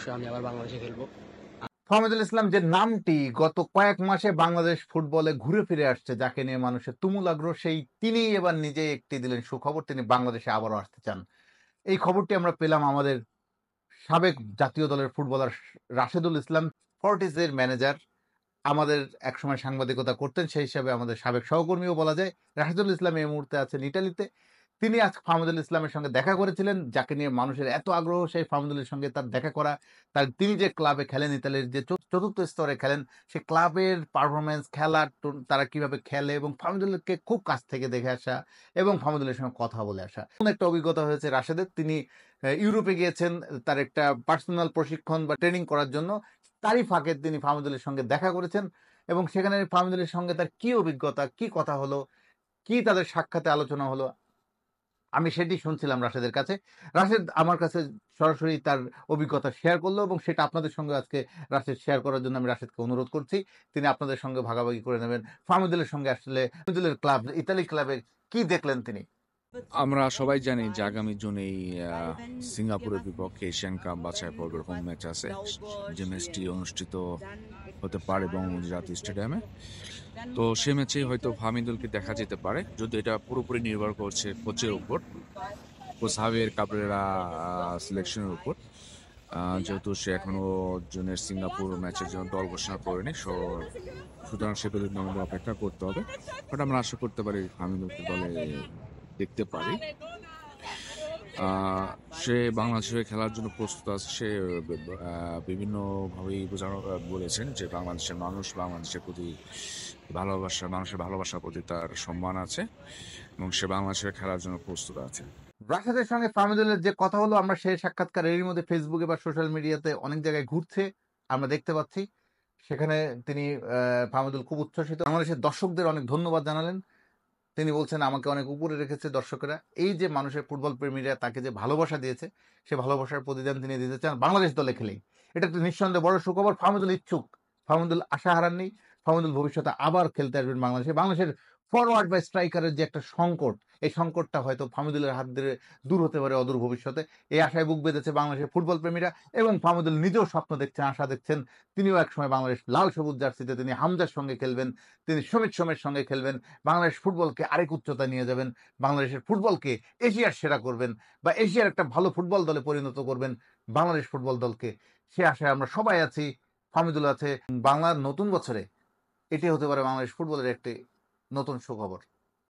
অবশ্যই আমি আবার বাংলাদেশে খেলবো। ফাহমিদুল ইসলাম যে নামটি গত কয়েক মাসে বাংলাদেশ ফুটবলে ঘুরে ফিরে আসছে, যাকে নিয়ে মানুষের তুমুল আগ্রহ, সেই তিনিই এবার নিজে একটি দিলেন সুখবর, তিনি বাংলাদেশে আবারও আসতে চান। এই খবরটি আমরা পেলাম আমাদের সাবেক জাতীয় দলের ফুটবলার রাশেদুল ইসলাম, ফর্টিসের ম্যানেজার, আমাদের একসময় সাংবাদিকতা করতেন, সেই হিসাবে আমাদের সাবেক সহকর্মীও বলা যায়। রাশেদুল ইসলাম এই মুহূর্তে আছেন ইটালিতে। তিনি আজ ফাহমিদুল ইসলামের সঙ্গে দেখা করেছিলেন, যাকে নিয়ে মানুষের এত আগ্রহ, সেই ফাহমিদুলের সঙ্গে তার দেখা করা, তার তিনি যে ক্লাবে খেলেন, ইতালির যে চতুর্থ স্তরে খেলেন, সে ক্লাবের পারফরমেন্স, খেলার তারা কিভাবে খেলে, এবং ফাহমিদুলকে খুব কাছ থেকে দেখে আসা এবং ফাহমিদুলের সঙ্গে কথা বলে আসা, এমন একটা অভিজ্ঞতা হয়েছে রাশেদের। তিনি ইউরোপে গিয়েছেন তার একটা পার্সোনাল প্রশিক্ষণ বা ট্রেনিং করার জন্য। তারই ফাঁকে তিনি ফাহমিদুলের সঙ্গে দেখা করেছেন, এবং সেখানে ফাহমিদুলের সঙ্গে তার কি অভিজ্ঞতা, কি কথা হলো, কি তাদের সাক্ষাতে আলোচনা হলো, আমি সেটি শুনছিলাম রাশেদের কাছে। রাশেদ আমার কাছে সরাসরি তার অভিজ্ঞতা শেয়ার করলো, এবং সেটা আপনাদের সঙ্গে আজকে রাশেদ শেয়ার করার জন্য আমি রাশেদকে অনুরোধ করছি। তিনি আপনাদের সঙ্গে ভাগাভাগি করে নেবেন ফাহমিদুলের সঙ্গে আসলে ফাহমিদুলের ক্লাব ইতালি ক্লাবের কি দেখলেন তিনি। আমরা সবাই জানি যে আগামী জুনেই সিঙ্গাপুরের বিপক্ষে এশিয়ান কাপ বাছাই পর্বের হোম ম্যাচ আছে, যে ম্যাচটি অনুষ্ঠিত হতে পারে বঙ্গবন্ধু জাতীয় স্টেডিয়ামে। তো সে ম্যাচেই হয়তো ফাহমিদুলকে দেখা যেতে পারে, যদি এটা পুরোপুরি নির্ভর করছে কোচের উপর, কোচ হাভিয়ের কাবরেরা সিলেকশনের উপর। যেহেতু সে এখনো জুনের সিঙ্গাপুর ম্যাচের জন্য দল ঘোষণা করেনি, সুতরাং সে পর্যন্ত আমাদের অপেক্ষা করতে হবে। বাট আমরা আশা করতে পারি ফাহমিদুলকে দলে দেখতে পারি। সে বাংলাদেশে খেলার জন্য প্রস্তুত আছে। সে বিভিন্নভাবেই বলেছেন যে বাংলাদেশের মানুষ, বাংলাদেশের প্রতি মানুষের ভালোবাসার প্রতি তার সম্মান আছে, এবং সে বাংলাদেশে খেলার জন্য প্রস্তুত আছে। রাশেদের সঙ্গে ফাহমিদুলের যে কথা হলো, আমরা সেই সাক্ষাৎকার এরই মধ্যে ফেসবুকে বা সোশ্যাল মিডিয়াতে অনেক জায়গায় ঘুরছে, আমরা দেখতে পাচ্ছি। সেখানে তিনি ফাহমিদুল খুব উচ্ছ্বসিত, বাংলাদেশের দর্শকদের অনেক ধন্যবাদ জানালেন। তিনি বলছেন আমাকে অনেক উপরে রেখেছে দর্শকেরা, এই যে মানুষের ফুটবল প্রেমীরা তাকে যে ভালোবাসা দিয়েছে, সে ভালোবাসার প্রতিদান তিনি দিতে চান বাংলাদেশ দলে খেলেই। এটা একটা নিঃসন্দেহে বড় সুখবর। ফাহমিদুল ইচ্ছুক, ফাহমিদুল আশা হারাননি, ফাহমিদুল ভবিষ্যতে আবার খেলতে আসবেন বাংলাদেশে। বাংলাদেশের ফরওয়ার্ড বা স্ট্রাইকারের যে একটা সংকট, এই সংকটটা হয়তো ফাহমিদুলের হাত ধরে দূর হতে পারে অদূর ভবিষ্যতে। এই আশায় বুক বেঁধেছে বাংলাদেশের ফুটবল প্রেমীরা, এবং ফাহমিদুল নিজেও স্বপ্ন দেখছেন, আশা দেখছেন, তিনিও একসময় বাংলাদেশ লাল সবুজ জার্সিতে তিনি হামজার সঙ্গে খেলবেন, তিনি সমিত সোমের সঙ্গে খেলবেন, বাংলাদেশ ফুটবলকে আরেক উচ্চতা নিয়ে যাবেন, বাংলাদেশের ফুটবলকে এশিয়ার সেরা করবেন, বা এশিয়ার একটা ভালো ফুটবল দলে পরিণত করবেন বাংলাদেশ ফুটবল দলকে। সে আশায় আমরা সবাই আছি, ফাহমিদুল আছে। বাংলার নতুন বছরে এটি হতে পারে বাংলাদেশ ফুটবলের একটি নতুন সুখবর।